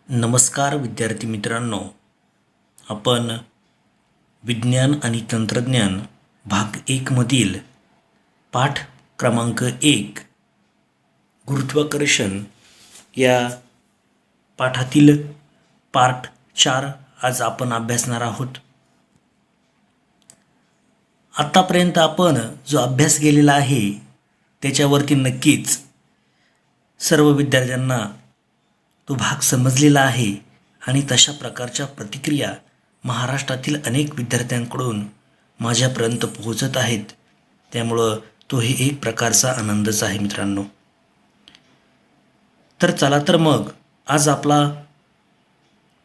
नमस्कार विद्यार्थी मित्रांनो, आपण विज्ञान आणि तंत्रज्ञान भाग 1 मधील पाठ क्रमांक 1 गुरुत्वाकर्षण या पाठातील पार्ट 4 आज आपण अभ्यासणार आहोत. आतापर्यंत आपण जो अभ्यास केलेला आहे त्याच्यावरती नक्कीच सर्व विद्यार्थ्यांना तो भाग समजलेला आहे आणि तशा प्रकारच्या प्रतिक्रिया महाराष्ट्रातील अनेक विद्यार्थ्यांकडून माझ्यापर्यंत पोहोचत आहेत. त्यामुळं तोही एक प्रकारचा आनंदच आहे मित्रांनो. तर चला तर मग आज आपला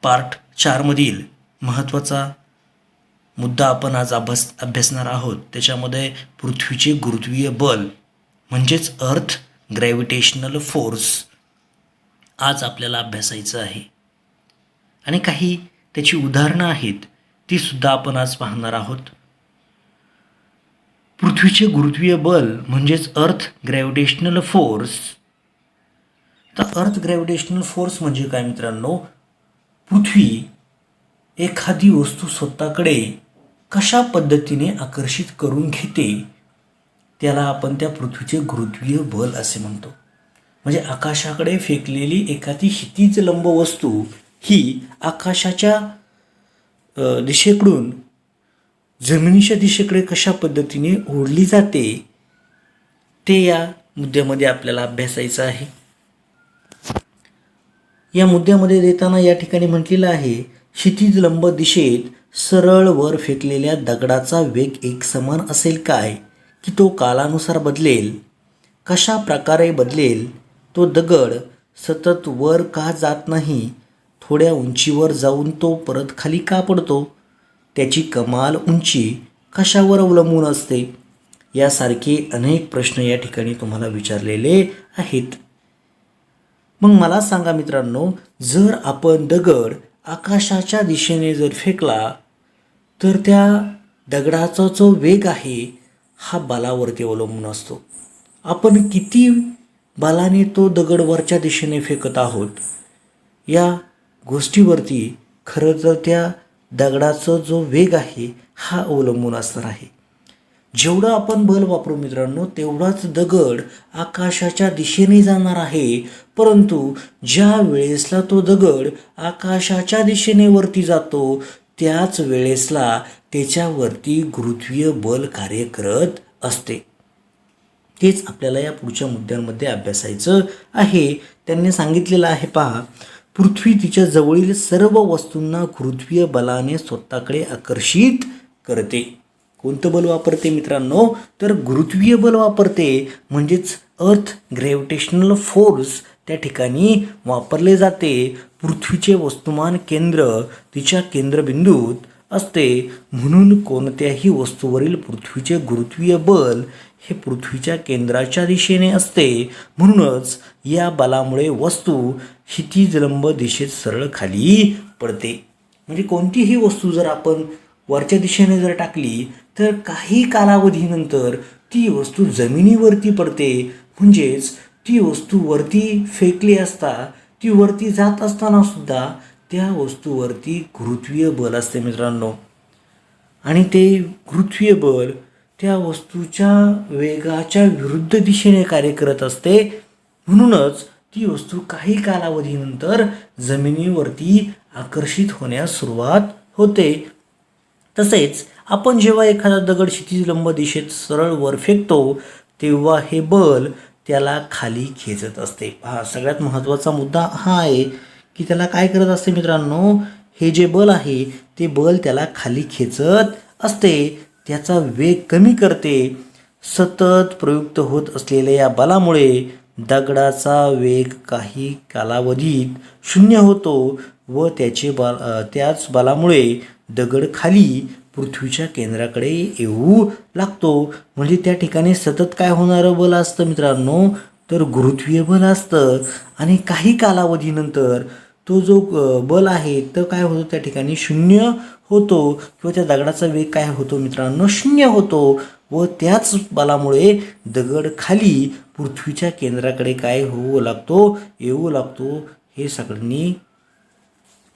पार्ट 4 मधील महत्त्वाचा मुद्दा आपण आज अभ्यासणार आहोत. त्याच्यामध्ये पृथ्वीचे गुरुत्वीय बल म्हणजेच अर्थ ग्रॅव्हिटेशनल फोर्स आज आपल्याला अभ्यासायचं आहे आणि काही त्याची उदाहरणं आहेत ती सुद्धा आपण आज पाहणार आहोत. पृथ्वीचे गुरुत्वीय बल म्हणजेच अर्थ ग्रॅव्हिटेशनल फोर्स. तर अर्थ ग्रॅव्हिटेशनल फोर्स म्हणजे काय मित्रांनो? पृथ्वी एखादी वस्तू स्वतःकडे कशा पद्धतीने आकर्षित करून घेते त्याला आपण त्या पृथ्वीचे गुरुत्वीय बल असे म्हणतो. म्हणजे आकाशाकडे फेकलेली एखादी क्षितिज लंब वस्तू ही आकाशाच्या दिशेकडून जमिनीच्या दिशेकडे कशा पद्धतीने ओढली जाते ते या मुद्द्यामध्ये आपल्याला अभ्यासायचं आहे. या मुद्द्यामध्ये देताना या ठिकाणी म्हटलेलं आहे, क्षितिज लंब दिशेत सरळ वर फेकलेल्या दगडाचा वेग एकसमान असेल काय, की तो कालानुसार बदलेल? कशा प्रकारे बदलेल? तो दगड सतत वर का जात नाही? थोड्या उंचीवर जाऊन तो परत खाली का पडतो? त्याची कमाल उंची कशावर अवलंबून असते? यासारखे अनेक प्रश्न या ठिकाणी तुम्हाला विचारलेले आहेत. मग मला सांगा मित्रांनो, जर आपण दगड आकाशाच्या दिशेने जर फेकला तर त्या दगडाचा जो वेग आहे हा बलावरती अवलंबून असतो. आपण किती बलाने तो दगड वरच्या दिशेने फेकत आहोत या गोष्टीवरती खरं तर त्या दगडाचा जो वेग आहे हा अवलंबून असणार आहे. जेवढं आपण बल वापरू मित्रांनो तेवढाच दगड आकाशाच्या दिशेने जाणार आहे. परंतु ज्या वेळेसला तो दगड आकाशाच्या दिशेने वरती जातो त्याच वेळेसला त्याच्यावरती गुरुत्वीय बल कार्य करत असते. तेच आपल्याला या पुढच्या मुद्द्यांमध्ये अभ्यासायचं आहे. त्यांनी सांगितलेलं आहे, पहा, पृथ्वी तिच्या जवळील सर्व वस्तूंना गुरुत्वीय बलाने स्वतःकडे आकर्षित करते. कोणतं बल वापरते मित्रांनो? तर गुरुत्वीय बल वापरते. म्हणजेच अर्थ ग्रॅव्हिटेशनल फोर्स त्या ठिकाणी वापरले जाते. पृथ्वीचे वस्तुमान केंद्र तिच्या केंद्रबिंदूत असते. म्हणून कोणत्याही वस्तूवरील पृथ्वीचे गुरुत्वीय बल हे पृथ्वीच्या केंद्राच्या दिशेने असते. म्हणूनच या बलामुळे वस्तू क्षितिज लंब दिशेत सरळ खाली पडते. म्हणजे कोणतीही वस्तू जर आपण वरच्या दिशेने जर टाकली तर काही कालावधीनंतर ती वस्तू जमिनीवरती पडते. म्हणजेच ती वस्तू वरती फेकली असता ती वरती जात असताना सुद्धा त्या वस्तूवरती गुरुत्वीय बल असते मित्रांनो. आणि ते गुरुत्वीय बल त्या वस्तूच्या वेगाच्या विरुद्ध दिशेने कार्य करत असते. म्हणूनच ती वस्तू काही कालावधीनंतर जमिनीवरती आकर्षित होण्यास सुरुवात होते. तसेच आपण जेव्हा एखादा दगड क्षितिज लंब दिशेत सरळ वर फेकतो तेव्हा हे बल त्याला खाली खेचत असते. हा सगळ्यात महत्त्वाचा मुद्दा हा आहे की त्याला काय करत असते मित्रांनो? हे जे बल आहे ते बल त्याला खाली खेचत असते, त्याचा वेग कमी करते. सतत प्रयुक्त होत असलेल्या या बलामुळे दगडाचा वेग काही कालावधीत शून्य होतो व त्याच बलामुळे दगड खाली पृथ्वीच्या केंद्राकडे येऊ लागतो. म्हणजे त्या ठिकाणी सतत काय होणारं बल असतं मित्रांनो? तर गुरुत्वीय बल असतं. आणि काही कालावधीनंतर तो जो बल आहे तो काय होतो? त्या ठिकाणी शून्य होतो किंवा त्या दगडाचा वेग काय होतो मित्रांनो? शून्य होतो. व त्याच बलामुळे दगड खाली पृथ्वीच्या केंद्राकडे काय होऊ लागतो? येऊ लागतो. हे सगळ्यांनी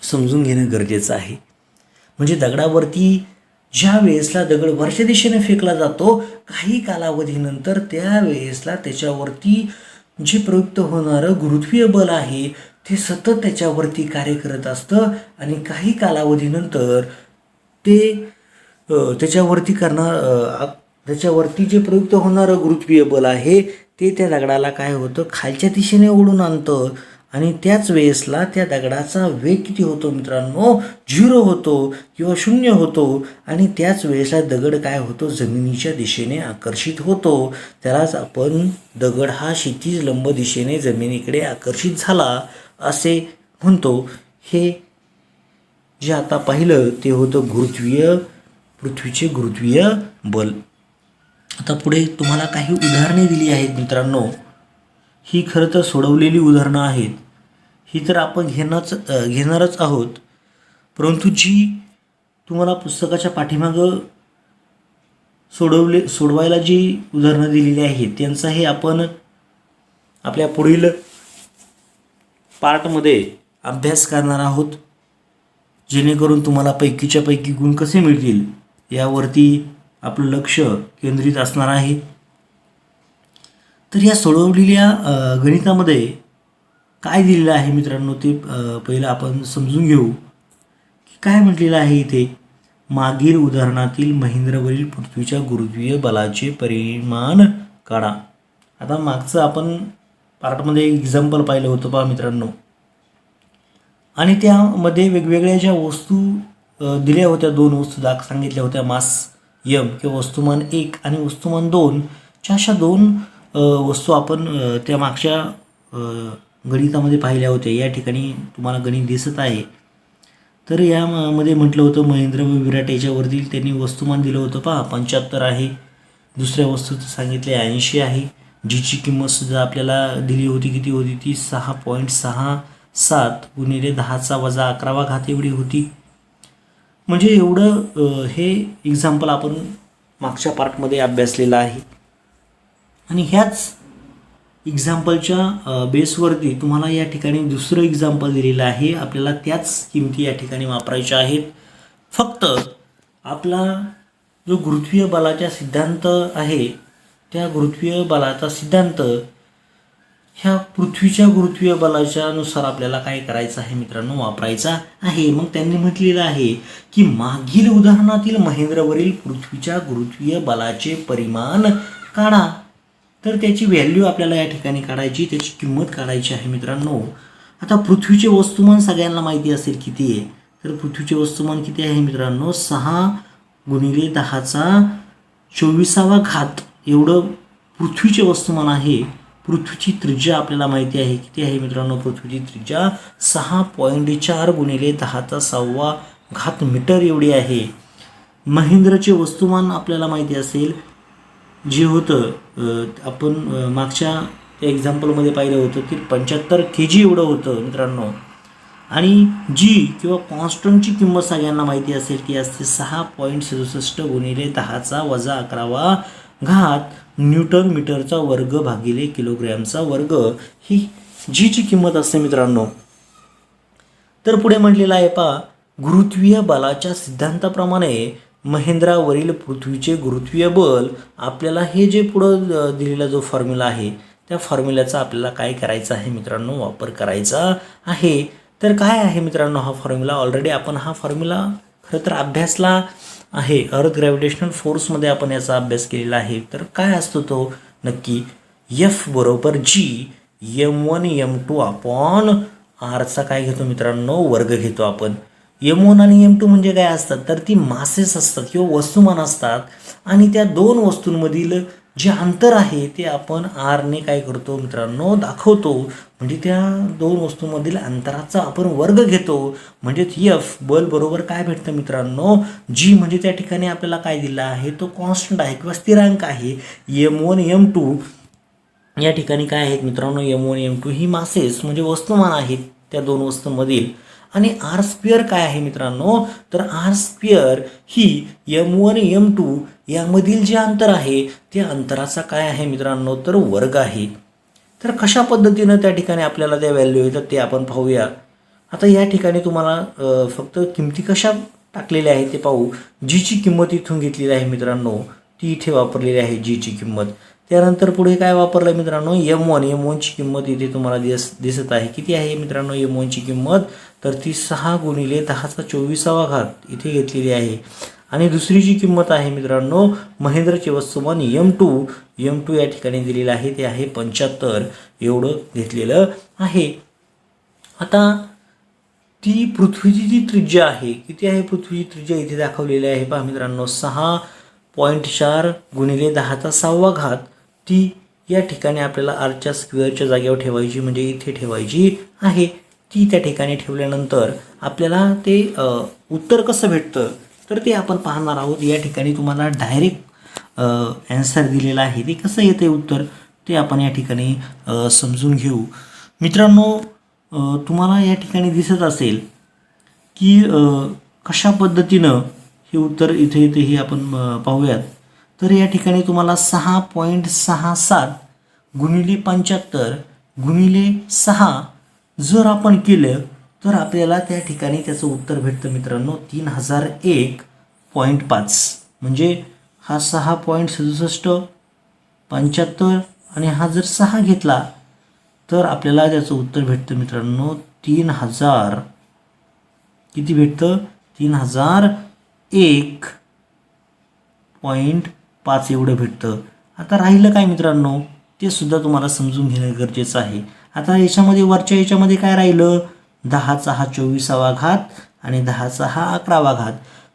समजून घेणं गरजेचं आहे. म्हणजे दगडावरती ज्या वेळेसला दगड वरच्या दिशेने फेकला जातो, काही कालावधीनंतर त्या वेळेसला त्याच्यावरती जे प्रयुक्त होणारं गुरुत्वीय बल आहे ते सतत त्याच्यावरती कार्य करत असतं आणि काही कालावधीनंतर ते त्याच्यावरती जे प्रयुक्त होणारं गुरुत्वीय बल आहे ते त्या दगडाला काय होतं, खालच्या दिशेने ओढून आणतं आणि त्याच वेळेसला त्या दगडाचा वेग किती होतो मित्रांनो, 0 होतो किंवा 0 होतो आणि त्याच वेळेसला दगड काय होतो, जमिनीच्या दिशेने आकर्षित होतो. त्यालाच आपण दगड हा क्षितिज लंब दिशेने जमिनीकडे आकर्षित झाला असे म्हणतो. हे जे आता पाहिलं ते होतं पृथ्वीचे गुरुत्वीय बल. आता पुढे तुम्हाला काही उदाहरणे दिली आहेत मित्रांनो. ही खरं तर सोडवलेली उदाहरणं आहेत. ही तर आपण घेणारच आहोत, परंतु जी तुम्हाला पुस्तकाच्या पाठीमागं सोडवायला जी उदाहरणं दिलेली आहेत त्यांचा हे आपण आपल्या पुढील पार्टमध्ये अभ्यास करणार आहोत, जेणेकरून तुम्हाला पैकीच्या पैकी गुण कसे मिळतील यावरती आपलं लक्ष केंद्रित असणार आहे. तर या सोडवलेल्या गणितामध्ये काय दिलेलं आहे मित्रांनो ते पहिलं आपण समजून घेऊ की काय म्हटलेलं आहे इथे. मागील उदाहरणातील महेंद्रवरील पृथ्वीच्या गुरुत्वीय बलाचे परिमाण काढा. आता मागचं आपण पार्टमध्ये एक एक्झाम्पल पाहिलं होतं पहा मित्रांनो, आणि त्यामध्ये वेगवेगळ्या ज्या वस्तू दिल्या होत्या, 2 वस्तू सांगितल्या होत्या, मास यम किंवा वस्तुमान 1 आणि वस्तुमान 2 च्या अशा 2 वस्तू आपण त्या मागच्या गणितामध्ये पाहिल्या होत्या. या ठिकाणी तुम्हाला गणित दिसत आहे. तर यामध्ये म्हटलं होतं महेंद्र व विराट याच्यावरती त्यांनी वस्तुमान दिलं होतं पहा 75 आहे. दुसऱ्या वस्तूचं सांगितले 80 आहे. जीची किंमत सुद्धा आपल्याला दिली होती, किती होती ती 6.67 गुणिले 10⁻11 एवढी होती. म्हणजे एवढं हे एक्झाम्पल आपण मागच्या पार्टमध्ये अभ्यासलेलं आहे. आणि ह्याच एक्झाम्पलच्या बेसवरती तुम्हाला या ठिकाणी दुसरं एक्झाम्पल दिलेलं आहे. आपल्याला त्याच किमती या ठिकाणी वापरायच्या आहेत. फक्त आपला जो गुरुत्वीय बलाचा सिद्धांत आहे त्या गुरुत्वीय बलाचा सिद्धांत ह्या पृथ्वीच्या गुरुत्वीय बलाच्या नुसार आपल्याला काय करायचं आहे मित्रांनो, वापरायचा आहे. मग त्यांनी म्हटलेलं आहे की मागील उदाहरणातील महेंद्रवरील पृथ्वीच्या गुरुत्वीय बलाचे परिमाण काढा. तर त्याची व्हॅल्यू आपल्याला या ठिकाणी काढायची, त्याची किंमत काढायची आहे मित्रांनो. आता पृथ्वीचे वस्तुमान सगळ्यांना माहिती असेल किती आहे. तर पृथ्वीचे वस्तुमान किती आहे मित्रांनो, 6 गुणिले 10⁻24 एवढं पृथ्वीचे वस्तुमान आहे. पृथ्वीची त्रिज्या आपल्याला माहिती आहे किती आहे मित्रांनो, पृथ्वीची त्रिज्या 6.4 गुणिले 10⁻6 मीटर एवढी आहे. महेंद्रचे वस्तुमान आपल्याला माहिती असेल, जे होतं आपण मागच्या त्या एक्झाम्पलमध्ये पाहिलं होतं की 75 kg एवढं होतं मित्रांनो. आणि जी किंवा कॉन्स्टंटची किंमत सगळ्यांना माहिती असेल ती असते 6.67 गुणिले 10⁻11 न्यूटन मीटरचा वर्ग भागिले किलोग्रॅमचा वर्ग, ही जीची किंमत असते मित्रांनो. तर पुढे म्हटलेलं आहे पहा, गुरुत्वीय बलाच्या सिद्धांताप्रमाणे महेंद्रावरील पृथ्वीचे गुरुत्वीय बल, आपल्याला हे जे पुढं दिलेला जो फॉर्म्युला आहे त्या फॉर्म्युल्याचा आपल्याला काय करायचं आहे मित्रांनो, वापर करायचा आहे. तर काय आहे मित्रांनो हा फॉर्म्युला, ऑलरेडी आपण हा फॉर्म्युला खरं तर अभ्यासला आहे. अर्थ ग्रॅव्हिटेशनल फोर्समध्ये आपण याचा अभ्यास केलेला आहे. तर काय असतो तो नक्की, F बरोबर G m1 m2 अपॉन आरचा काय घेतो मित्रांनो, वर्ग घेतो आपण. m1 आणि m2 म्हणजे काय असतात, तर ती मासेस असतात किंवा वस्तुमान असतात. आणि त्या 2 वस्तूंमधील जे अंतर आहे ते आपण आरने काय करतो मित्रांनो, दाखवतो. म्हणजे त्या 2 वस्तूंमधील अंतराचा आपण वर्ग घेतो. म्हणजे F बल बरोबर काय भेटतं मित्रांनो, G म्हणजे त्या ठिकाणी आपल्याला काय दिला आहे, तो कॉन्स्टंट आहे किंवा स्थिरांक आहे. m1 m2 या ठिकाणी काय आहेत मित्रांनो, m1 m2 ही मासेस म्हणजे वस्तुमान आहेत त्या 2 वस्तूंमधील. आणि आर स्क्वेअर काय आहे मित्रांनो, तर आर स्क्वेअर ही m1 m2 यामधील जे अंतर आहे ते अंतराचा काय आहे मित्रांनो, तर वर्ग आहे. तर कशा पद्धतीनं त्या ठिकाणी आपल्याला त्या व्हॅल्यू येतात ते आपण पाहूया. आता या ठिकाणी तुम्हाला फक्त किमती कशा टाकलेल्या आहेत ते पाहू. जीची किंमत इथून घेतलेली आहे मित्रांनो, ती इथे वापरलेली आहे जीची किंमत. त्यानंतर पुढे काय वापरलं आहे मित्रांनो, M1ची किंमत इथे तुम्हाला दिसत आहे. किती आहे मित्रांनो M1ची किंमत, तर ती 6 गुणिले 10⁴ इथे घेतलेली आहे. आणि दुसरी जी किंमत आहे मित्रांनो महेंद्रचे वस्तुमान M2 या ठिकाणी दिलेलं आहे, ते आहे 75 एवढं घेतलेलं आहे. आता ती पृथ्वीची जी त्रिज्या आहे, किती आहे पृथ्वीची त्रिज्या इथे दाखवलेली आहे पहा मित्रांनो, 6.4 गुणिले 10⁻⁷ ती या ठिकाणी आपल्याला आरच्या स्क्वेअरच्या जागेवर ठेवायची, म्हणजे इथे ठेवायची आहे. ती त्या ठिकाणी ठेवल्यानंतर आपल्याला ते उत्तर कसं भेटतं तर ते आपण पाहणार आहोत. या ठिकाणी तुम्हाला डायरेक्ट ॲन्सर दिलेला आहे, ते कसं येते उत्तर ते आपण या ठिकाणी समजून घेऊ. मित्रांनो तुम्हाला या ठिकाणी दिसत असेल की कशा पद्धतीनं हे उत्तर इथे येते हे आपण पाहूयात. तर या ठिकाणी तुम्हाला 6.67 गुणिले 75 गुणिले 6 जर आपण केलं तर आपल्याला त्या ठिकाणी त्याचं उत्तर भेटतं मित्रांनो 3001.5. म्हणजे हा 6.67 75 आणि हा जर 6 घेतला तर आपल्याला त्याचं उत्तर भेटतं मित्रांनो 3000. किती भेटतं, 3001.5 एवढं भेटतं. आता राहिलं काय मित्रांनो ते सुद्धा तुम्हाला समजून घेणं गरजेचं आहे. आता याच्यामध्ये वरच्या याच्यामध्ये काय राहिलं, 10चा हा 24वा आणि 10चा हा 11वा,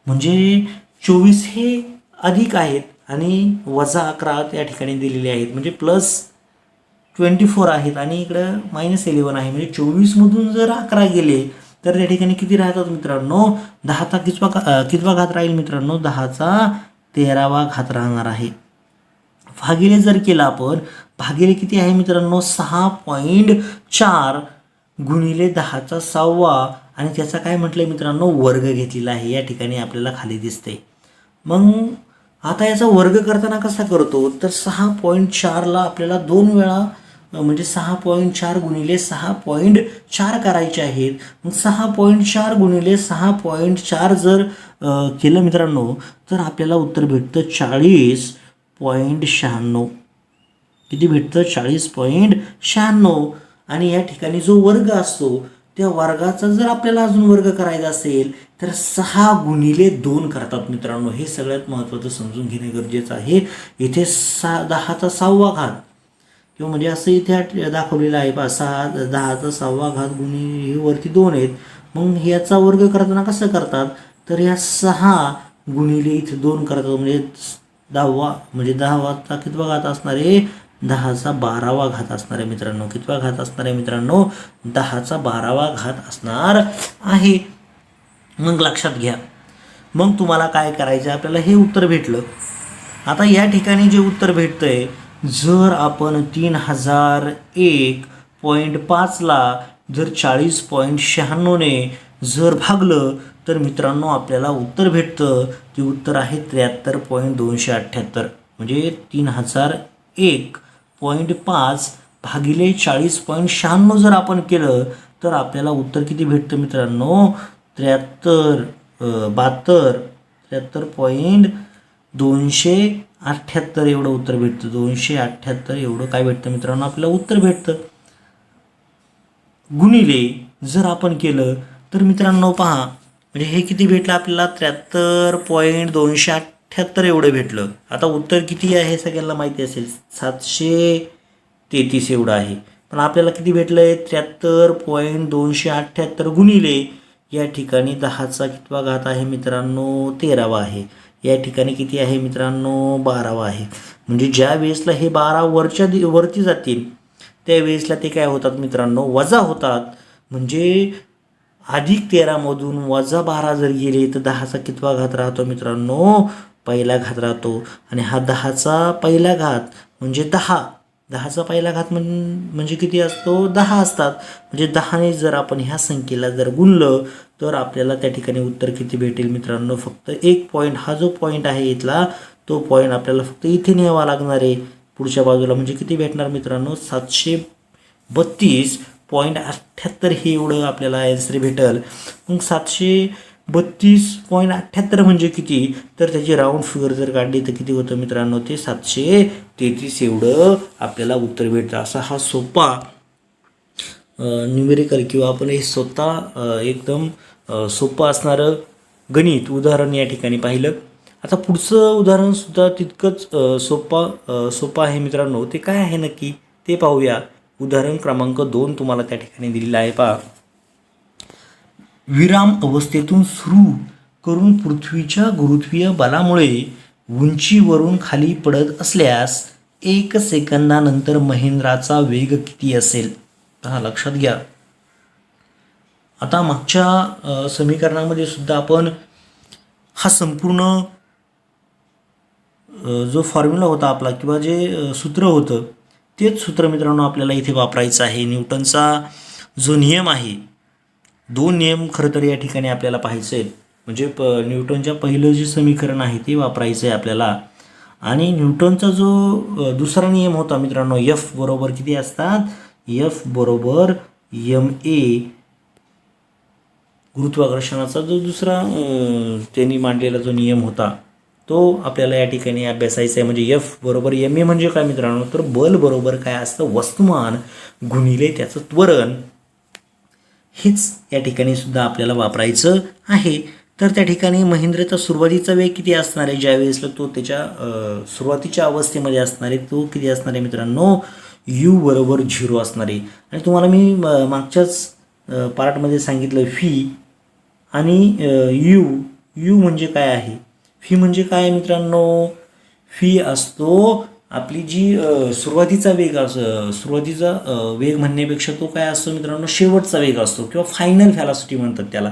म्हणजे 24 हे अधिक आहेत आणि वजा 11 त्या ठिकाणी दिलेले आहेत, म्हणजे +24 आहेत आणि इकडं -11 आहे. म्हणजे 24मधून जर 11 गेले तर त्या ठिकाणी किती राहतात मित्रांनो, 10चा कितवा घात राहील मित्रांनो, 10चा 13वा राहणार आहे. भागिले जर केला आपण, भागिले किती आहे मित्रांनो 6.4 गुणिले 10⁻⁷ आणि त्याचा काय म्हटलं मित्रांनो वर्ग घेतलेला आहे, या ठिकाणी आपल्याला खाली दिसते. मग आता याचा वर्ग करताना कसा करतो तर 6.4ला आपल्याला 2 वेळा म्हणजे 6.4 गुणिले 6.4 करायचे आहेत. मग 6.4 गुणिले 6.4 जर केलं मित्रांनो तर आपल्याला उत्तर भेटतं 40.96. किती भेटतं 40.96. आणि या ठिकाणी जो वर्ग असतो त्या वर्गाचा जर आपल्याला अजून वर्ग करायचा असेल तर 6 गुणिले 2 करतात मित्रांनो. हे सगळ्यात महत्त्वाचं समजून घेणे गरजेचं आहे. इथे 10⁻⁷ किंवा म्हणजे असं इथे दाखवलेलं आहे पहा 10⁻⁷ गुणिले वरती 2 आहेत. मग याचा वर्ग करताना कसं करतात तर या 6 गुणिले इथे 2 करतात, म्हणजे 10वा म्हणजे 10चा कितवा घात असणार आहे, 10⁻12 असणार आहे मित्रांनो. कितवा घात असणार आहे मित्रांनो, 10⁻12 असणार आहे. मग लक्षात घ्या, मग तुम्हाला काय करायचं, आपल्याला हे उत्तर भेटलं. आता या ठिकाणी जे उत्तर भेटतंय, जर आपण 3001.5ला जर 40.96ने जर भागलं तर मित्रांनो आपल्याला उत्तर भेटतं. ते उत्तर आहे 73.278. म्हणजे 3001.5 भागिले 40.96 जर आपण केलं तर आपल्याला उत्तर किती भेटतं मित्रांनो 73.278 एवढं उत्तर भेटतं. 278 एवढं काय भेटतं मित्रांनो आपल्याला उत्तर भेटतं. गुणिले जर आपण केलं तर मित्रांनो पहा, म्हणजे हे किती भेटलं आपल्याला 73.278 एवढं भेटलं. आता उत्तर किती आहे सगळ्यांना माहिती असेल, 733 एवढं आहे. पण आपल्याला किती भेटलं आहे 73.278 गुणिले या ठिकाणी 10चा कितवा घात आहे मित्रांनो 13वा आहे. या ठिकाणी किती आहे मित्रांनो 12वा आहे. म्हणजे ज्या वेळेसला हे 12 वरती जातील त्यावेळेसला ते काय होतात मित्रांनो वजा होतात. म्हणजे +13मधून -12 जर गेले तर 10चा कितवा घात राहतो मित्रांनो पहिला घात राहतो. आणि हा 10चा पहिला घात म्हणजे 10चा पहिला घात म्हणजे किती असतो 10 असतात. म्हणजे 10ने जर आपण ह्या संख्येला जर गुणलं तर आपल्याला त्या ठिकाणी उत्तर किती भेटेल मित्रांनो, फक्त एक पॉईंट, हा जो पॉईंट आहे इथला तो पॉईंट आपल्याला फक्त इथे न्यावा लागणार आहे पुढच्या बाजूला. म्हणजे किती भेटणार मित्रांनो 732 732.78 हे एवढं आपल्याला आन्सर भेटेल. मग 732.78 म्हणजे किती, तर त्याची राऊंड फिगर जर काढली तर किती होतं मित्रांनो, ते 733 एवढं आपल्याला उत्तर भेटतं. असा हा सोपा न्यूमेरिकल किंवा आपण हे स्वतः एकदम सोपं असणारं गणित उदाहरण या ठिकाणी पाहिलं. आता पुढचं उदाहरणसुद्धा तितकंच सोपं आहे मित्रांनो. ते काय आहे नक्की ते पाहूया. उदाहरण क्रमांक 2 तुम्हाला त्या ठिकाणी दिलेलं आहे. पहा, विराम अवस्थेतून सुरू करून पृथ्वीच्या गुरुत्वीय बलामुळे उंचीवरून खाली पडत असल्यास 1 सेकंदानंतर महेंद्राचा वेग किती असेल. हा लक्षात घ्या. आता मागच्या समीकरणामध्ये सुद्धा आपण हा संपूर्ण जो फॉर्म्युला होता आपला किंवा जे सूत्र होतं तेच सूत्र मित्रांनो आपल्याला इथे वापरायचं आहे. न्यूटनचा जो नियम आहे, 2 नियम खरं तर या ठिकाणी आपल्याला पाहायचे आहेत. म्हणजे न्यूटनच्या पहिलं जे समीकरण आहे ते वापरायचं आहे आपल्याला. आणि न्यूटनचा जो दुसरा नियम होता मित्रांनो, एफ बरोबर किती असतात, एफ बरोबर ma, गुरुत्वाकर्षणाचा जो दुसरा त्यांनी मांडलेला जो नियम होता तो आपल्याला या ठिकाणी अभ्यासायचा आहे. म्हणजे एफ बरोबर ma म्हणजे काय मित्रांनो, तर बल बरोबर काय असतं, वस्तुमान गुणिले त्याचं त्वरण. हेच या ठिकाणी सुद्धा आपल्याला वापरायचं आहे. तर त्या ठिकाणी महेंद्राचा सुरुवातीचा वेग किती असणार आहे, ज्यावेळेसला तो त्याच्या सुरुवातीच्या अवस्थेमध्ये असणार आहे, तो किती असणार आहे मित्रांनो, u बरोबर 0 असणार आहे. आणि तुम्हाला मी मागच्याच पार्टमध्ये सांगितलं फी आणि यू म्हणजे काय आहे. फी म्हणजे काय मित्रांनो, फी असतो आपली जी सुरुवातीचा वेग सुरुवातीचा वेग म्हणण्यापेक्षा तो काय असतो मित्रांनो, शेवटचा वेग असतो किंवा फायनल व्हॅलॉसिटी म्हणतात त्याला.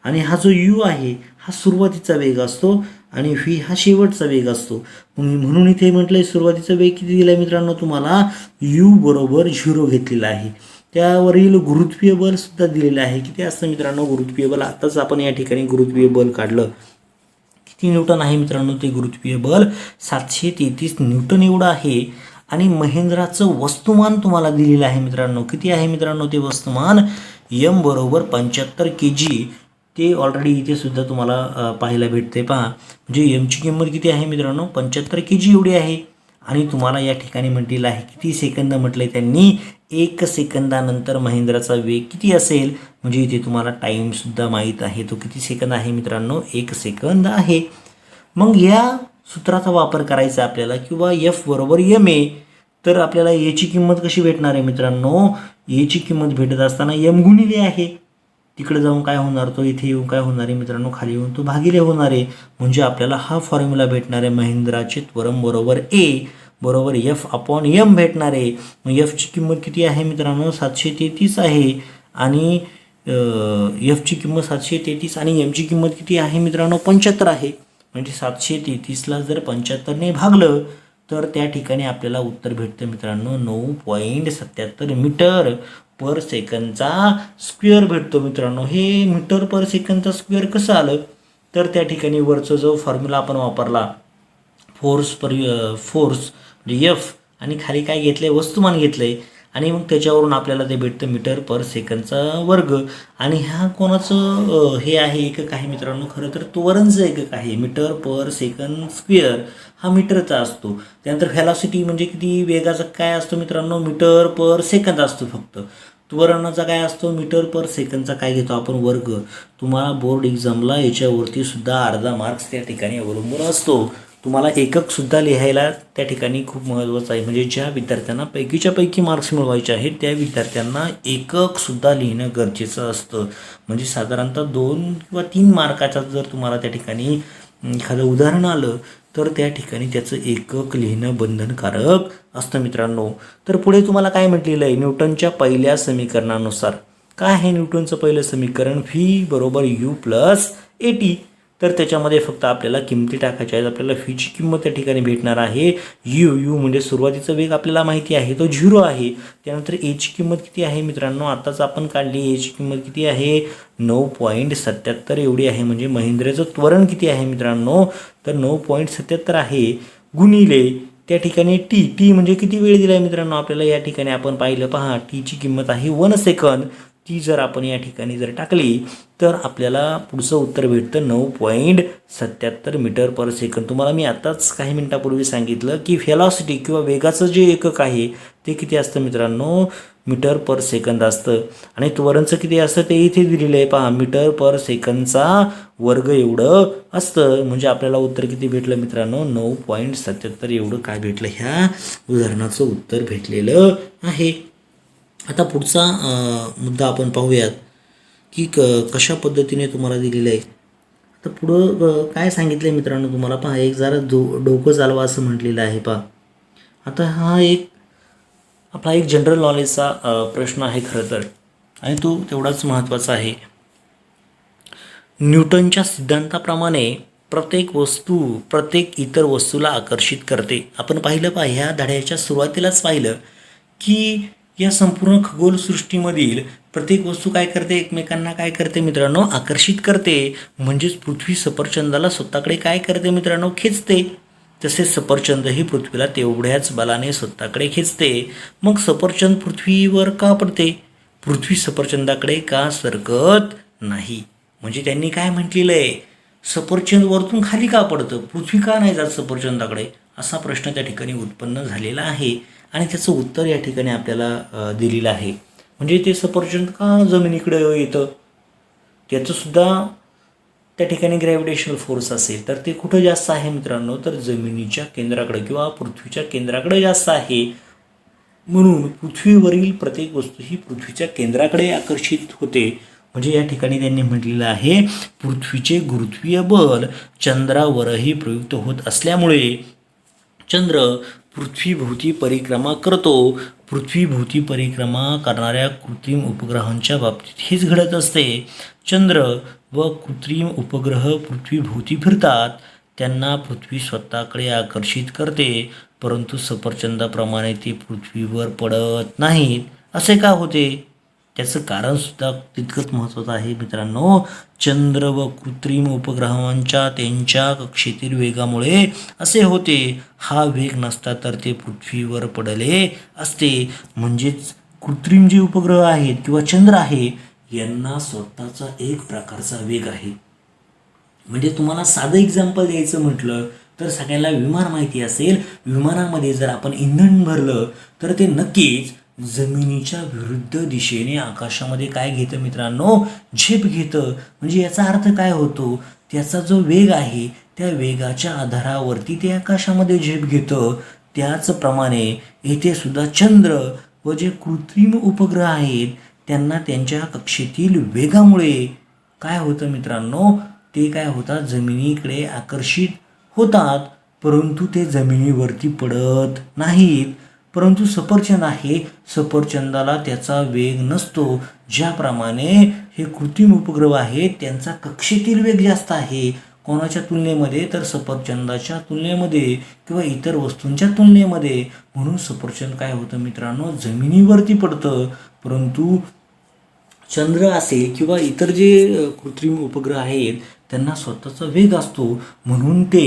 आणि हा जो यू आहे हा सुरुवातीचा वेग असतो आणि व्ही हा शेवटचा वेग असतो. म्हणून इथे म्हटलं आहे सुरुवातीचा वेग किती दिला आहे मित्रांनो तुम्हाला, यू बरोबर 0 घेतलेला आहे. त्यावरील गुरुत्वीय बल सुद्धा दिलेलं आहे. किती असतं मित्रांनो गुरुत्वीय बल, आत्ताच आपण या ठिकाणी गुरुत्वीय बल काढलं. किती न्यूटन आहे मित्रांनो ते गुरुत्वीय बल, 733 न्यूटन एवढं आहे. आणि महेंद्राचं वस्तुमान तुम्हाला दिलेलं आहे मित्रांनो. किती आहे मित्रांनो ते वस्तुमान, m बरोबर 75 kg. ते ऑलरेडी इथे सुद्धा तुम्हाला पाहायला भेटते. पहा, म्हणजे एमची किंमत किती आहे मित्रांनो, 75 kg एवढी आहे. आणि तुम्हाला या ठिकाणी म्हटलेलं आहे किती सेकंद म्हटलंय त्यांनी, 1 सेकंदानंतर महेंद्राचा वेग किती असेल. म्हणजे इथे तुम्हाला टाईमसुद्धा माहीत आहे, तो किती सेकंद आहे मित्रांनो, 1 सेकंद आहे. मग या सूत्राचा वापर करायचा आपल्याला किंवा एफ बरोबर ma. तर आपल्याला याची किंमत कशी भेटणार आहे मित्रांनो, याची किंमत भेटत असताना m गुणिले आहे. तिकडे जाऊन काय होणार, तो इथे येऊन काय होणार आहे मित्रांनो, खाली येऊन तो भागिले होणार आहे. म्हणजे आपल्याला हा फॉर्म्युला भेटणार आहे, महेंद्राचे त्वरण बरोबर a बरोबर F/m भेटणार आहे. मग एफची किंमत किती आहे मित्रांनो, 733 आहे. आणि एफची किंमत 733 आणि एमची किंमत किती आहे मित्रांनो, 75 आहे. म्हणजे 733ला जर 75ने भागलं तर त्या ठिकाणी आपल्याला उत्तर भेटतं मित्रांनो 9.77 मीटर पर सेकंदचा स्क्वेअर भेटतो मित्रांनो. हे मीटर पर सेकंदचा स्क्वेअर कसं आलं, तर त्या ठिकाणी वरचा जो फॉर्म्युला आपण वापरला, फोर्स म्हणजे एफ आणि खाली काय घेतलंय, वस्तुमान घेतलंय. आणि मग त्याच्यावरून आपल्याला ते भेटतं मीटर पर सेकंदचा वर्ग. आणि ह्या कोणाचं हे आहे, एकक आहे मित्रांनो, खरं तर त्वरणचं एकक आहे. मीटर पर सेकंद स्क्वेअर हा मीटरचा असतो. त्यानंतर व्हॅलॉसिटी म्हणजे किती वेगाचा काय असतो मित्रांनो, मीटर पर सेकंद असतो फक्त. त्वरणाचा काय असतो, मीटर पर सेकंदचा काय घेतो आपण, वर्ग. तुम्हाला बोर्ड एक्झामला याच्यावरती सुद्धा अर्धा मार्क्स त्या ठिकाणी अवलंबून असतो. तुम्हाला एककसुद्धा लिहायला त्या ठिकाणी खूप महत्त्वाचं आहे. म्हणजे ज्या विद्यार्थ्यांना पैकीच्या पैकी मार्क्स मिळवायचे आहेत त्या विद्यार्थ्यांना एककसुद्धा लिहिणं गरजेचं असतं. म्हणजे साधारणतः 2 किंवा 3 मार्काचा जर तुम्हाला त्या ठिकाणी एखादं उदाहरण आलं तर त्या ठिकाणी त्याचं एकक लिहिणं बंधनकारक असतं मित्रांनो. तर पुढे तुम्हाला काय म्हटलेलं आहे, न्यूटनच्या पहिल्या समीकरणानुसार काय आहे न्यूटनचं पहिलं समीकरण, व्ही बरोबर यू प्लस at. तर त्याच्यामध्ये फक्त आपल्याला किमती टाकायच्या आहेत. आपल्याला फीची किंमत त्या ठिकाणी भेटणार आहे यू म्हणजे सुरुवातीचा वेग आपल्याला माहिती आहे तो 0 आहे. त्यानंतर एची किंमत किती आहे मित्रांनो, आताच आपण काढली, एची किंमत किती आहे 9.77 एवढी आहे. म्हणजे महेंद्राचं त्वरण किती आहे मित्रांनो, तर 9.77 आहे. गुणिले त्या ठिकाणी टी म्हणजे किती वेळ दिला आहे मित्रांनो आपल्याला या ठिकाणी आपण पाहिलं पहा टीची किंमत आहे 1 सेकंद. ती जर आपण या ठिकाणी जर टाकली तर आपल्याला पुढचं उत्तर भेटतं 9.77 मीटर पर सेकंद. तुम्हाला मी आताच काही मिनिटापूर्वी सांगितलं की व्हेलॉसिटी किंवा वेगाचं जे एकक आहे ते किती असतं मित्रांनो, मीटर पर सेकंद असतं. आणि त्वरणचं किती असतं ते इथे दिलेलं आहे पहा, मीटर पर सेकंदचा वर्ग एवढं असतं. म्हणजे आपल्याला उत्तर किती भेटलं मित्रांनो, 9.77 एवढं काय भेटलं, ह्या उदाहरणाचं उत्तर भेटलेलं आहे. आता पुढचा मुद्दा आपण पाहूयात की कशा पद्धतीने तुम्हाला दिलेलं आहे. तर पुढं काय सांगितलं आहे मित्रांनो तुम्हाला पहा, एक जरा डोकं चालवा असं म्हटलेलं आहे पहा. आता हा एक आपला एक जनरल नॉलेजचा प्रश्न आहे खरं तर, आणि तो तेवढाच महत्त्वाचा आहे. न्यूटनच्या सिद्धांताप्रमाणे प्रत्येक वस्तू प्रत्येक इतर वस्तूला आकर्षित करते. आपण पाहिलं पहा, ह्या धड्याच्या सुरुवातीलाच पाहिलं की या संपूर्ण खगोलसृष्टीमधील प्रत्येक वस्तू काय करते, एकमेकांना काय करते मित्रांनो, आकर्षित करते. म्हणजेच पृथ्वी सफरचंदाला स्वतःकडे काय करते मित्रांनो, खेचते. तसेच सफरचंद ही पृथ्वीला तेवढ्याच बलाने स्वतःकडे खेचते. मग सफरचंद पृथ्वीवर का पडते, पृथ्वी सफरचंदाकडे का सरकत नाही. म्हणजे त्यांनी काय म्हटलेलं आहे, सफरचंद वरतून खाली का पडतं, पृथ्वी का नाही जात सफरचंदाकडे, असा प्रश्न त्या ठिकाणी उत्पन्न झालेला आहे. आणि त्याचं उत्तर या ठिकाणी आपल्याला दिलेलं आहे. म्हणजे ते सफरचंद का जमिनीकडे येतं, त्याचंसुद्धा त्या ठिकाणी ग्रॅव्हिटेशनल फोर्स असेल तर ते कुठं जास्त आहे मित्रांनो, तर जमिनीच्या केंद्राकडे किंवा पृथ्वीच्या केंद्राकडे जास्त आहे. म्हणून पृथ्वीवरील प्रत्येक वस्तू ही पृथ्वीच्या केंद्राकडे आकर्षित होते. म्हणजे या ठिकाणी त्यांनी म्हटलेलं आहे, पृथ्वीचे गुरुत्वीय बल चंद्रावरही प्रयुक्त होत असल्यामुळे चंद्र पृथ्वीभोवती परिक्रमा करतो. पृथ्वीभोवती परिक्रमा करणाऱ्या कृत्रिम उपग्रहांच्या बाबतीत हेच घडत असते. चंद्र व कृत्रिम उपग्रह पृथ्वीभोवती फिरतात, त्यांना पृथ्वी स्वतःकडे आकर्षित करते, परंतु सफरचंदाप्रमाणे ते पृथ्वीवर पडत नाहीत. असे का होते, त्याचं कारणसुद्धा तितकंच महत्त्वाचं आहे मित्रांनो. चंद्र व कृत्रिम उपग्रहांच्या त्यांच्या कक्षेतील वेगामुळे असे होते. हा वेग नसता तर ते पृथ्वीवर पडले असते. म्हणजेच कृत्रिम जे उपग्रह आहेत किंवा चंद्र आहे यांना स्वतःचा एक प्रकारचा वेग आहे. म्हणजे तुम्हाला साधं एक्झाम्पल द्यायचं म्हटलं तर सगळ्याला विमान माहिती असेल. विमानामध्ये जर आपण इंधन भरलं तर ते नक्कीच जमिनीच्या विरुद्ध दिशेने आकाशामध्ये काय घेतं मित्रांनो, झेप घेतं. म्हणजे याचा अर्थ काय होतो, त्याचा जो वेग आहे त्या वेगाच्या आधारावरती ते आकाशामध्ये झेप घेतं. त्याचप्रमाणे येथे सुद्धा चंद्र व जे कृत्रिम उपग्रह आहेत त्यांना त्यांच्या कक्षेतील वेगामुळे काय होतं मित्रांनो, ते काय होतात, जमिनीकडे आकर्षित होतात, परंतु ते जमिनीवरती पडत नाहीत. परंतु सफरचंद आहे, सफरचंदाला त्याचा वेग नसतो. ज्याप्रमाणे हे कृत्रिम उपग्रह आहेत त्यांचा कक्षेतील वेग जास्त आहे. कोणाच्या तुलनेमध्ये, तर सफरचंदाच्या तुलनेमध्ये किंवा इतर वस्तूंच्या तुलनेमध्ये. म्हणून सफरचंद काय होतं मित्रांनो, जमिनीवरती पडतं. परंतु चंद्र असेल किंवा इतर जे कृत्रिम उपग्रह आहेत त्यांना स्वतःचा वेग असतो. म्हणून ते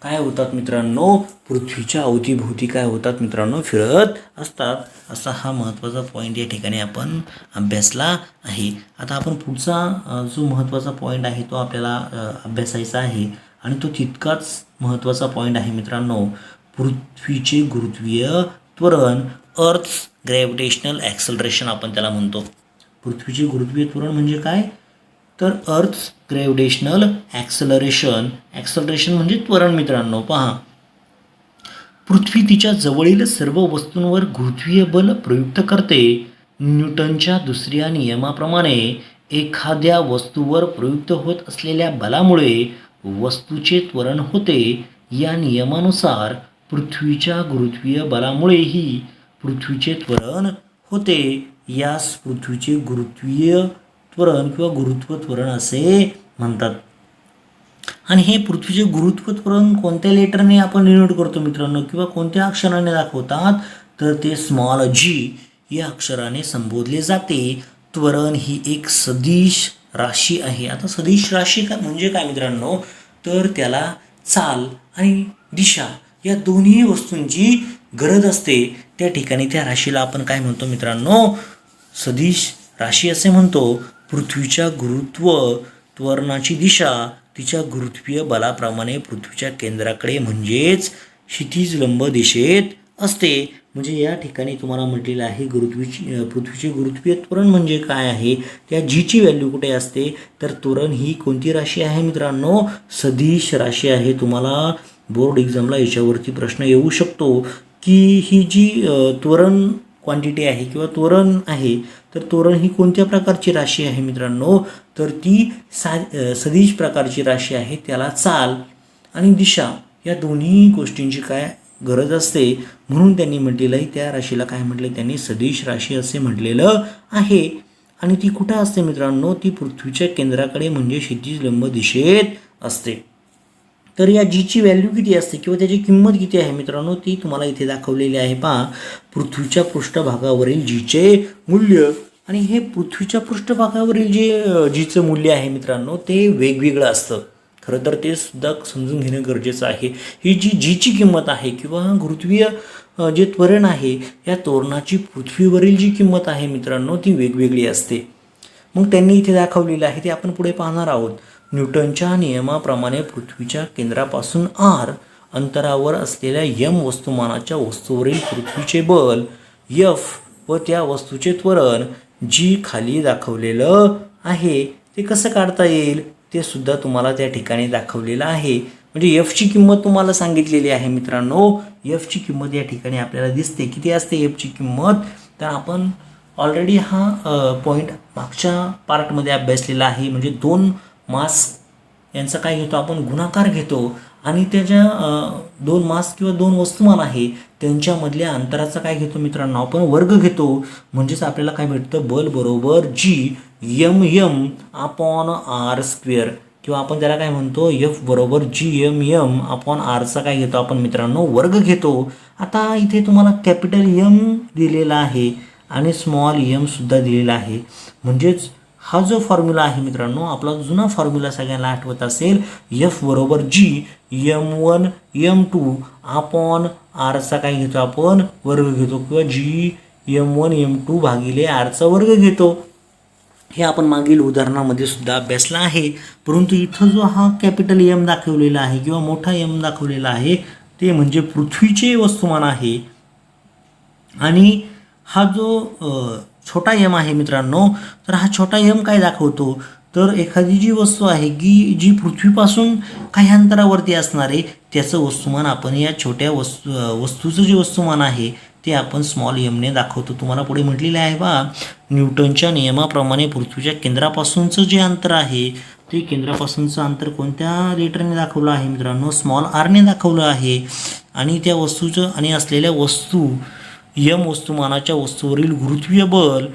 काय होतात मित्रांनो, पृथ्वीच्या अवतीभोवती काय होतात मित्रांनो, फिरत असतात. असा हा महत्त्वाचा पॉईंट या ठिकाणी आपण अभ्यासला आहे. आता आपण पुढचा जो महत्त्वाचा पॉईंट आहे तो आपल्याला अभ्यासायचा आहे आणि तो तितकाच महत्त्वाचा पॉईंट आहे मित्रांनो, पृथ्वीचे गुरुत्वीय त्वरण, अर्थ्स ग्रॅव्हिटेशनल ॲक्सलरेशन आपण त्याला म्हणतो. पृथ्वीचे गुरुत्वीय त्वरण म्हणजे काय, तर अर्थ्स ग्रॅव्हिटेशनल ॲक्सलरेशन. ॲक्सलरेशन म्हणजे त्वरण मित्रांनो. पहा, पृथ्वी तिच्या जवळील सर्व वस्तूंवर गुरुत्वीय बल प्रयुक्त करते. न्यूटनच्या दुसऱ्या नियमाप्रमाणे एखाद्या वस्तूवर प्रयुक्त होत असलेल्या बलामुळे वस्तूचे त्वरण होते. या नियमानुसार पृथ्वीच्या गुरुत्वीय बलामुळेही पृथ्वीचे त्वरण होते. यास पृथ्वीचे गुरुत्वीय त्वरण किंवा गुरुत्व त्वरण असे म्हणतात. आणि हे पृथ्वीचे गुरुत्व त्वरण कोणत्या लेटरने आपण डिनोट करतो मित्रांनो, किंवा कोणत्या अक्षराने दाखवतात, तर ते स्मॉल जी या अक्षराने संबोधले जाते. त्वरण ही एक सदिश राशी आहे. आता सदिश राशी म्हणजे काय मित्रांनो, तर त्याला चाल आणि दिशा या दोन्ही वस्तूंची गरज असते त्या ठिकाणी त्या राशीला आपण काय म्हणतो मित्रांनो, सदिश राशी असे म्हणतो. पृथ्वीच्या गुरुत्व त्वरणाची दिशा तिच्या गुरुत्वीय बलाप्रमाणे पृथ्वीच्या केंद्राकडे म्हणजेच क्षितिज लंब दिशेत असते. म्हणजे या ठिकाणी तुम्हाला म्हटलेलं आहे पृथ्वीचे गुरुत्वीय त्वरण म्हणजे काय आहे, त्या जीची व्हॅल्यू कुठे असते, तर त्वरण ही कोणती राशी आहे मित्रांनो, सदिश राशी आहे. तुम्हाला बोर्ड एक्झामला याच्यावरती प्रश्न येऊ शकतो की ही जी त्वरण क्वांटिटी आहे किंवा त्वरण आहे, तर त्वरण ही कोणत्या प्रकारची राशी आहे मित्रांनो, तर ती सदिश प्रकारची राशी आहे. त्याला चाल आणि दिशा या दोन्ही गोष्टींची काय गरज असते, म्हणून त्यांनी म्हटलेलं आहे त्या राशीला काय म्हटलं, त्यांनी सदिश राशी असे म्हटलेलं आहे. आणि ती कुठं असते मित्रांनो, ती पृथ्वीच्या केंद्राकडे म्हणजे क्षितिज लंब दिशेत असते. तर या जीची व्हॅल्यू किती असते किंवा त्याची किंमत किती आहे मित्रांनो, ती तुम्हाला इथे दाखवलेली आहे. पहा, पृथ्वीच्या पृष्ठभागावरील जीचे मूल्य, आणि हे पृथ्वीच्या पृष्ठभागावरील जे जीचं मूल्य आहे मित्रांनो, ते वेगवेगळं असतं. खरं तर ते सुद्धा समजून घेणं गरजेचं आहे. ही जी जीची किंमत आहे किंवा गुरुत्वीय जे त्वरण आहे, या त्वरणाची पृथ्वीवरील जी किंमत आहे मित्रांनो, ती वेगवेगळी असते. मग त्यांनी इथे दाखवलेलं आहे ते आपण पुढे पाहणार आहोत. न्यूटनच्या नियमाप्रमाणे पृथ्वीच्या केंद्रापासून r अंतरावर असलेल्या m वस्तुमानाच्या वस्तूवरील पृथ्वीचे बल F व त्या वस्तूचे त्वरण g खाली दाखवलेलं आहे. ते कसं काढता येईल ते सुद्धा तुम्हाला त्या ठिकाणी दाखवलेलं आहे. म्हणजे एफची किंमत तुम्हाला सांगितलेली आहे मित्रांनो. एफची किंमत या ठिकाणी आपल्याला दिसते. किती असते एफची किंमत, तर आपण ऑलरेडी हा पॉईंट मागच्या पार्टमध्ये अभ्यासलेला आहे. म्हणजे दोन मास यांचा काय घेतो आपण, गुणाकार घेतो, आणि त्याच्या दोन मास किंवा दोन वस्तुमान आहे त्यांच्यामधल्या अंतराचा काय घेतो मित्रांनो, आपण वर्ग घेतो. म्हणजेच आपल्याला काय भेटतं, बल बरोबर G अपॉन आर स्क्वेअर, किंवा आपण त्याला काय म्हणतो, F बरोबर G अपॉन आरचा काय घेतो आपण मित्रांनो, वर्ग घेतो. आता इथे तुम्हाला कॅपिटल M दिलेला आहे आणि स्मॉल m सुद्धा दिलेला आहे. म्हणजेच हा जो फॉर्म्युला आहे मित्रांनो, आपला जुना फॉर्म्युला सगळ्यांना आठवत असेल, F बरोबर G m1 अपॉन आरचा काय घेतो आपण, वर्ग घेतो, किंवा G भागिले आरचा वर्ग घेतो. हे आपण मागील उदाहरणामध्ये सुद्धा अभ्यासला आहे. परंतु इथं जो हा कॅपिटल M दाखवलेला आहे किंवा मोठा M दाखवलेला आहे, ते म्हणजे पृथ्वीचे वस्तुमान आहे. आणि हा जो छोटा m आहे मित्रांनो, तर हा छोटा m काय दाखवतो, तर एखादी जी वस्तू आहे की जी पृथ्वीपासून काही अंतरावरती असणार आहे, त्याचं वस्तुमान आपण या छोट्या वस्तूचं जे वस्तुमान आहे ते आपण स्मॉल एमने दाखवतो. तुम्हाला पुढे म्हटलेलं आहे बा, न्यूटनच्या नियमाप्रमाणे पृथ्वीच्या केंद्रापासूनचं जे अंतर आहे, ते केंद्रापासूनचं अंतर कोणत्या लेटरने दाखवलं आहे मित्रांनो, स्मॉल आरने दाखवलं आहे. आणि त्या वस्तूचं आणि असलेल्या वस्तू m वस्तुमानाच्या वस्तूवरील गुरुत्वीय बल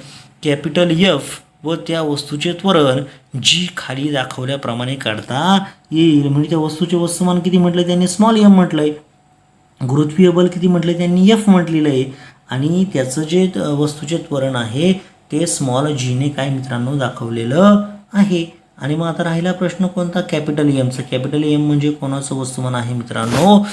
कॅपिटल F व त्या वस्तूचे त्वरण G खाली दाखवल्याप्रमाणे काढता येईल. म्हणजे त्या वस्तूचे वस्तुमान किती म्हटलं त्यांनी, स्मॉल m म्हटलंय, गुरुत्वीय बल किती म्हटलं त्यांनी, F म्हटलेलं आहे, आणि त्याचं जे वस्तूचे त्वरण आहे ते स्मॉल Gने काय मित्रांनो दाखवलेलं आहे. आणि मग आता राहिला प्रश्न कोणता, कॅपिटल Mचा. कॅपिटल M म्हणजे कोणाचं वस्तुमान आहे मित्रांनो,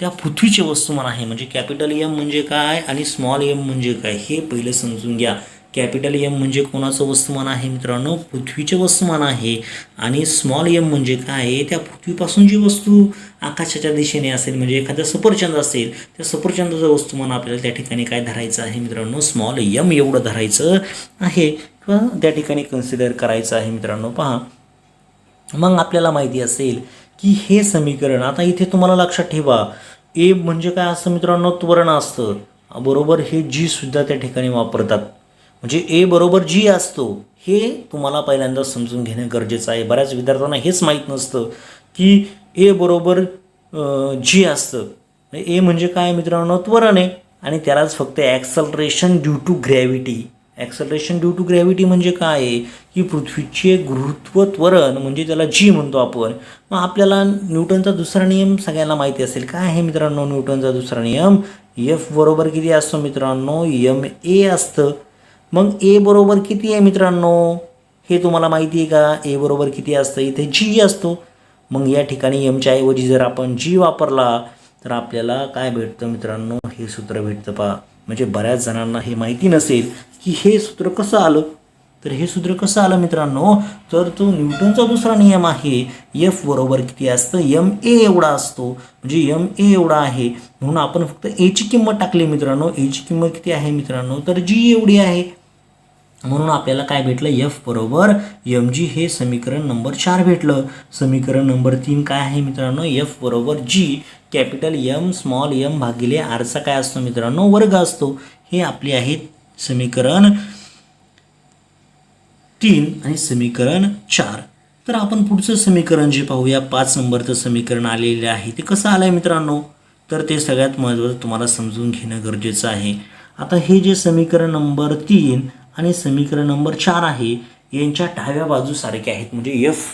त्या पृथ्वीचे वस्तुमान आहे. म्हणजे कॅपिटल M म्हणजे काय आणि स्मॉल m म्हणजे काय हे पहिलं समजून घ्या. कॅपिटल M म्हणजे कोणाचं वस्तुमान आहे मित्रांनो, पृथ्वीचे वस्तुमान आहे. आणि स्मॉल m म्हणजे काय, त्या पृथ्वीपासून जी वस्तू आकाशाच्या दिशेने असेल, म्हणजे एखादा सफरचंद असेल, त्या सफरचंदाचं वस्तुमान आपल्याला त्या ठिकाणी काय धरायचं आहे मित्रांनो, स्मॉल m एवढं धरायचं आहे किंवा त्या ठिकाणी कन्सिडर करायचं आहे मित्रांनो. पहा, मग आपल्याला माहिती असेल की हे समीकरण, आता इथे तुम्हाला लक्षात ठेवा, ए म्हणजे काय असतं मित्रांनो, त्वरण असतं बरोबर. हे G सुद्धा त्या ठिकाणी वापरतात. म्हणजे ए बरोबर G असतो, हे तुम्हाला पहिल्यांदा समजून घेणं गरजेचं आहे. बऱ्याच विद्यार्थ्यांना हेच माहीत नसतं की ए बरोबर G असतं. ए म्हणजे काय मित्रांनो, त्वरण आहे, आणि त्यालाच फक्त acceleration due to gravity. Acceleration due to gravity म्हणजे काय आहे की पृथ्वीचे गुरुत्व त्वरण, म्हणजे त्याला G म्हणतो आपण. मग आपल्याला न्यूटनचा दुसरा नियम सगळ्यांना माहिती असेल. काय आहे मित्रांनो न्यूटनचा दुसरा नियम, F बरोबर किती असतो मित्रांनो, ma असतं. मग ए बरोबर किती आहे मित्रांनो, हे तुम्हाला माहिती आहे का, ए बरोबर किती असतं, इथे G असतो. मग या ठिकाणी एमच्या ऐवजी जर आपण G वापरला तर आपल्याला काय भेटतं मित्रांनो, हे सूत्र भेटतं पहा. म्हणजे बऱ्याच जणांना हे माहिती नसेल की हे सूत्र कसं आलं. तर हे सूत्र कसं आलं मित्रांनो, तर तो न्यूटनचा दुसरा नियम आहे. एफ बरोबर किती असतं, एम ए एवढा असतो. म्हणजे एम ए एवढा आहे म्हणून आपण फक्त एची किंमत टाकली मित्रांनो. एची किंमत किती आहे मित्रांनो, तर जी एवढी आहे. म्हणून आपल्याला काय भेटलं, एफ बरोबर एम जी, हे समीकरण नंबर 4 भेटलं. समीकरण नंबर 3 काय आहे मित्रांनो, एफ बरोबर जी कॅपिटल एम स्मॉल एम भागिले आरचा काय असतो मित्रांनो, वर्ग असतो. हे आपले आहेत समीकरण 3 आणि समीकरण 4. तर आपण पुढचं समीकरण जे पाहूया, 5 नंबरचं समीकरण आलेले आहे. ते कसं आलं आहे मित्रांनो, तर ते सगळ्यात महत्त्वाचं तुम्हाला समजून घेणं गरजेचं आहे. आता हे जे समीकरण नंबर 3 आणि समीकरण नंबर 4 आहे, यांच्या डाव्या बाजू सारख्या आहेत. म्हणजे एफ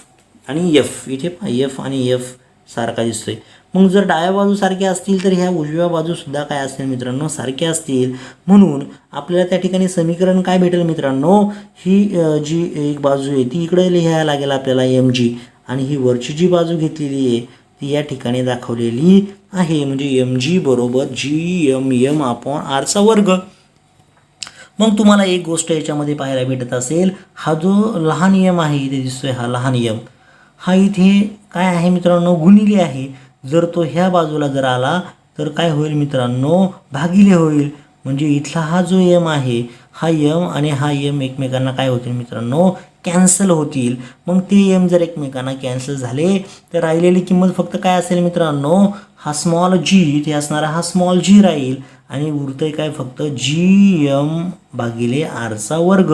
आणि एफ, इथे पहा एफ आणि एफ सारखा दिसतोय. मग जर डाव्या बाजू सारख्या असतील तर ह्या उजव्या बाजूसुद्धा काय असतील मित्रांनो, सारख्या असतील. म्हणून आपल्याला त्या ठिकाणी समीकरण काय भेटेल मित्रांनो, ही जी एक बाजू आहे ती इकडे लिहायला लागेल आपल्याला एम जी, आणि ही वरची जी बाजू घेतलेली आहे ती या ठिकाणी दाखवलेली आहे. म्हणजे एम जी बरोबर जी एम एम अपॉन आरचा वर्ग. मग तुम्हाला एक गोष्ट याच्यामध्ये पाहायला भेटत असेल, हा जो लहान एम आहे इथे दिसतोय, हा लहान एम हा इथे काय आहे मित्रांनो, गुणिले आहे. जर तो ह्या बाजूला जर आला तर काय होईल मित्रांनो, भागिले होईल. म्हणजे इथला हा जो एम आहे, हा एम आणि हा एम एकमेकांना काय होतील मित्रांनो, कॅन्सल होतील. मग ते एम जर एकमेकांना कॅन्सल झाले तर राहिलेली किंमत फक्त काय असेल मित्रांनो, हा स्मॉल जी, इथे असणारा हा स्मॉल जी राहील. आणि उरतंय काय, फक्त जी एम भागिले आरचा वर्ग.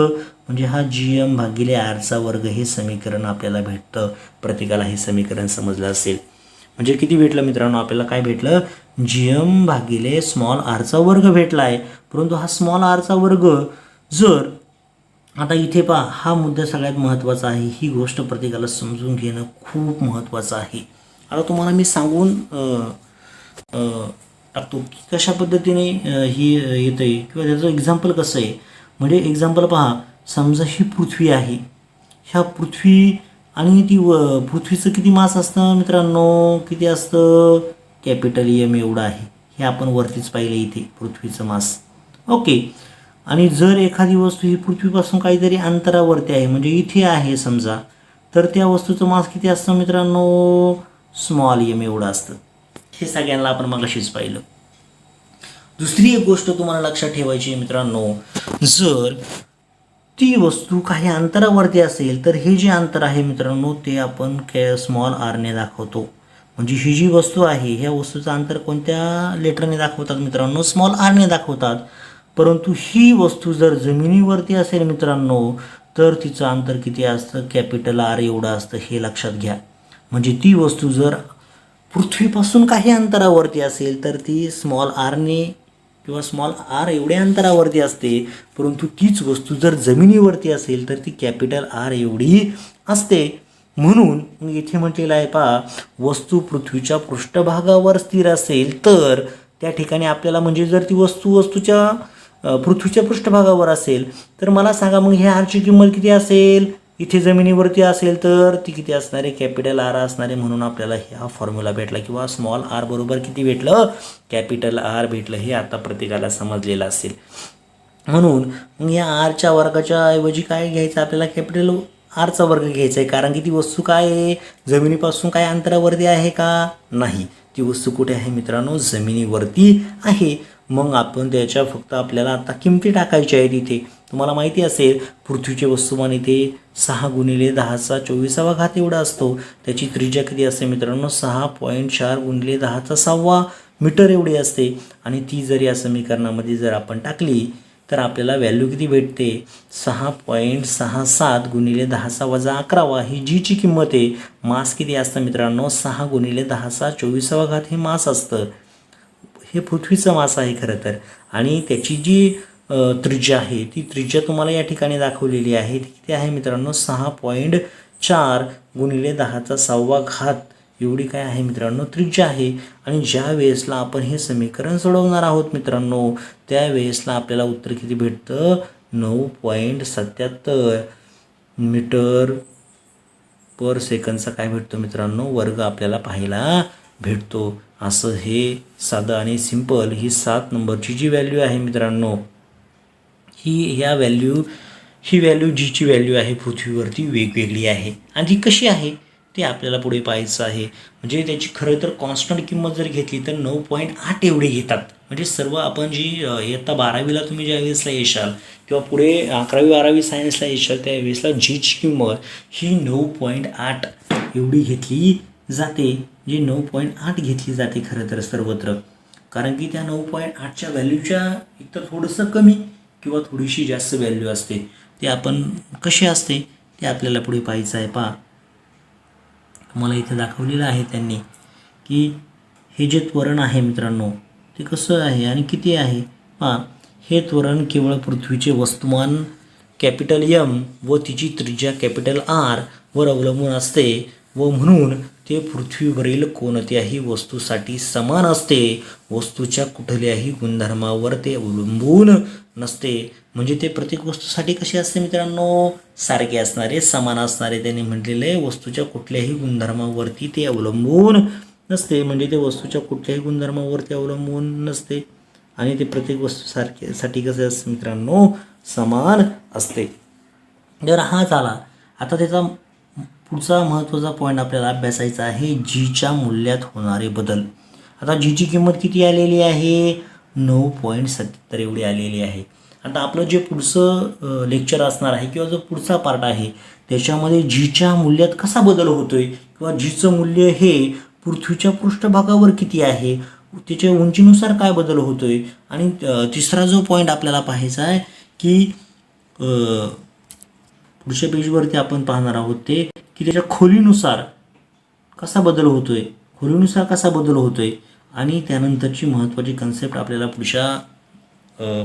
म्हणजे हा जी एम भागिले आरचा वर्ग हे समीकरण आपल्याला भेटतं. प्रत्येकाला हे समीकरण समजलं असेल. म्हणजे किती भेटलं मित्रांनो, आपल्याला काय भेटलं, जी एम भागिले स्मॉल आरचा वर्ग भेटला आहे. परंतु हा स्मॉल आरचा वर्ग जर, आता इथे पहा, हा मुद्दा सगळ्यात महत्त्वाचा आहे. ही गोष्ट प्रत्येकाला समजून घेणं खूप महत्त्वाचं आहे. आता तुम्हाला मी सांगून टाकतो की कशा पद्धतीने ही येतं आहे किंवा त्याचं एक्झाम्पल कसं आहे. म्हणजे एक्झाम्पल पहा, समजा ही पृथ्वी आहे. ह्या पृथ्वी आणि ती पृथ्वीचं किती मास असतं मित्रांनो, किती असतं, कॅपिटल एम एवढं आहे. हे आपण वरतीच पाहिलं इथे पृथ्वीचं मास. ओके. आणि जर एखादी वस्तू ही पृथ्वीपासून काहीतरी अंतरावरती आहे, म्हणजे इथे आहे समजा, तर त्या वस्तूचं मास किती असतं मित्रांनो, स्मॉल एम एवढं असतं. हे सगळ्यांना आपण मगाशीच पाहिलं. दुसरी एक गोष्ट तुम्हाला लक्षात ठेवायची आहे मित्रांनो, जर ती वस्तू काही अंतरावरती असेल तर हे जे अंतर आहे मित्रांनो ते आपण स्मॉल आरने दाखवतो. म्हणजे ही जी वस्तू आहे ह्या वस्तूचं अंतर कोणत्या लेटरने दाखवतात मित्रांनो, स्मॉल आरने दाखवतात. परंतु ही वस्तू जर जमिनीवरती असेल मित्रांनो तर तिचं अंतर किती असतं, कॅपिटल आर एवढं असतं. हे लक्षात घ्या. म्हणजे ती वस्तू जर पृथ्वीपासून काही अंतरावरती असेल तर ती स्मॉल आरने किंवा स्मॉल आर एवढ्या अंतरावरती असते. परंतु तीच वस्तू जर जमिनीवरती असेल तर ती कॅपिटल आर एवढी असते. म्हणून इथे म्हटलेलं आहे पहा, वस्तू पृथ्वीच्या पृष्ठभागावर स्थिर असेल तर त्या ठिकाणी आपल्याला, म्हणजे जर ती वस्तूच्या पृथ्वीच्या पृष्ठभागावर असेल तर मला सांगा मग ह्या आरची किंमत किती असेल, इथे जमिनीवरती असेल तर ती किती असणार आहे, कॅपिटल आर असणार आहे. म्हणून आपल्याला हा फॉर्म्युला भेटला किंवा स्मॉल आर बरोबर किती भेटलं, कॅपिटल आर भेटलं. हे आता प्रत्येकाला समजलेलं असेल. म्हणून मग या आरच्या वर्गाच्या ऐवजी काय घ्यायचं आपल्याला, कॅपिटल आरचा वर्ग घ्यायचा आहे. कारण की ती वस्तू काय आहे, जमिनीपासून काय अंतरावरती आहे का, नाही. ती वस्तू कुठे आहे मित्रांनो, जमिनीवरती आहे. मग आपण त्याच्या फक्त आपल्याला आता किमती टाकायच्या आहेत. इथे तुम्हाला माहिती असेल पृथ्वीचे वस्तुमान इथे 6 × 10⁻²4 एवढा असतो. त्याची त्रिज्या किती असते मित्रांनो, 6.4 × 10⁻6 मीटर एवढी असते. आणि ती जर या समीकरणामध्ये जर आपण टाकली तर आपल्याला व्हॅल्यू किती भेटते, 6.67 × 10⁻11 ही जीची किंमत आहे. मास किती असतं मित्रांनो, 6 × 10⁻24 हे मास असतं. हे पृथ्वीचं मास आहे खरं तर. आणि त्याची जी त्रिज्या आहे ती त्रिज्या तुम्हाला या ठिकाणी दाखवलेली आहे. ती किती आहे मित्रांनो, 6.4 × 10⁻6 एवढी काय आहे मित्रांनो, त्रिज्या आहे. आणि ज्या वेळेसला आपण हे समीकरण सोडवणार आहोत मित्रांनो त्यावेळेसला आपल्याला उत्तर किती भेटतं, 9.77 मीटर पर सेकंदचा काय भेटतो मित्रांनो, वर्ग आपल्याला पाहायला भेटतो. असं हे साधं आणि सिंपल ही 7 नंबरची जी व्हॅल्यू आहे मित्रांनो, ही व्हॅल्यू जीची व्हॅल्यू आहे पृथ्वीवरती वेगवेगळी आहे. आणि ती कशी आहे ते आपल्याला पुढे पाहायचं आहे. म्हणजे त्याची खरं तर कॉन्स्टंट किंमत जर घेतली तर 9.8 एवढे घेतात. म्हणजे सर्व आपण जी इयत्ता 12वीला तुम्ही ज्या वेळेसला येशाल किंवा पुढे 11वी-12वी सायन्सला येशाल त्यावेळेसला जीची किंमत ही 9.8 एवढी घेतली जाते. जी 9.8 घेतली जाते खरं तर सर्वत्र. कारण की त्या 9.8च्या व्हॅल्यूच्या इतर थोडंसं कमी किंवा थोडीशी जास्त व्हॅल्यू असते. ते आपण कशी असते ते आपल्याला पुढे पाहायचं आहे. पहा, मला इथे दाखवलेलं आहे त्यांनी की हे जे त्वरण आहे मित्रांनो ते कसं आहे आणि किती आहे. पहा, हे त्वरण केवळ पृथ्वीचे वस्तुमान कॅपिटल एम व तिची त्रिज्या कॅपिटल आर वर अवलंबून असते व म्हणून ते पृथ्वीवरील कोणत्याही वस्तूसाठी समान असते. वस्तूच्या कुठल्याही गुणधर्मावर ते अवलंबून नसते. म्हणजे ते प्रत्येक वस्तूसाठी कसे असते मित्रांनो, सारखे असणारे, समान असणारे. त्यांनी म्हटलेले वस्तूच्या कुठल्याही गुणधर्मावरती ते अवलंबून नसते. म्हणजे ते वस्तूच्या कुठल्याही गुणधर्मावरती अवलंबून नसते आणि ते प्रत्येक वस्तूसाठी कसे असते मित्रांनो, समान असते. जर हा झाला, आता त्याचा पुढचा महत्त्वाचा पॉईंट आपल्याला अभ्यासायचा आहे जीच्या मूल्यात होणारे बदल. आता जीची किंमत किती आलेली आहे, 9.77 एवढी आलेली आहे. आता आपलं जे पुढचं लेक्चर असणार आहे किंवा जो पुढचा पार्ट आहे त्याच्यामध्ये जीच्या मूल्यात कसा बदल होतोय किंवा जीचं मूल्य हे पृथ्वीच्या पृष्ठभागावर किती आहे, त्याच्या उंचीनुसार काय बदल होतोय. आणि तिसरा जो पॉईंट आपल्याला पाहायचा आहे की पुढच्या पेजवरती आपण पाहणार आहोत ते की त्याच्या खोलीनुसार कसा बदल होतोय. आणि त्यानंतरची महत्त्वाची कन्सेप्ट आपल्याला पुढच्या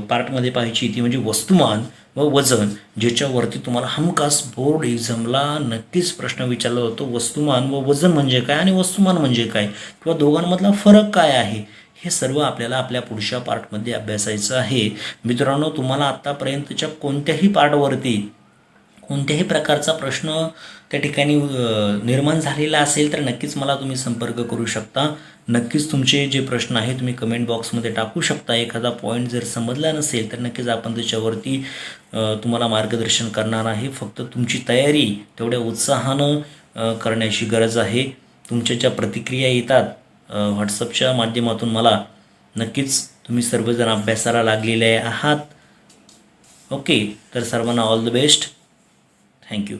पार्टमध्ये पाहायची ती म्हणजे वस्तुमान व वजन, ज्याच्यावरती तुम्हाला हमखास बोर्ड एक्झामला नक्कीच प्रश्न विचारला जातो. वस्तुमान व वजन म्हणजे काय आणि वस्तुमान म्हणजे काय किंवा दोघांमधला फरक काय आहे, हे सर्व आपल्याला आपल्या पुढच्या पार्टमध्ये अभ्यासायचं आहे. मित्रांनो, तुम्हाला आत्तापर्यंतच्या कोणत्याही पार्टवरती कोणत्याही प्रकारचा प्रश्न त्या ठिकाणी निर्माण झालेला असेल तर नक्कीच मला तुम्ही संपर्क करू शकता. नक्कीच तुमचे जे प्रश्न आहे तुम्ही कमेंट बॉक्समध्ये टाकू शकता. एखादा पॉईंट जर समजला नसेल तर नक्कीच आपण त्याच्यावरती तुम्हाला मार्गदर्शन करणार आहे. फक्त तुमची तयारी तेवढ्या उत्साहानं करण्याची गरज आहे. तुमच्या ज्या प्रतिक्रिया येतात व्हॉट्सअपच्या माध्यमातून मला, नक्कीच तुम्ही सर्वजण अभ्यासाला लागलेले आहात. ओके, तर सर्वांना ऑल द बेस्ट. थँक्यू.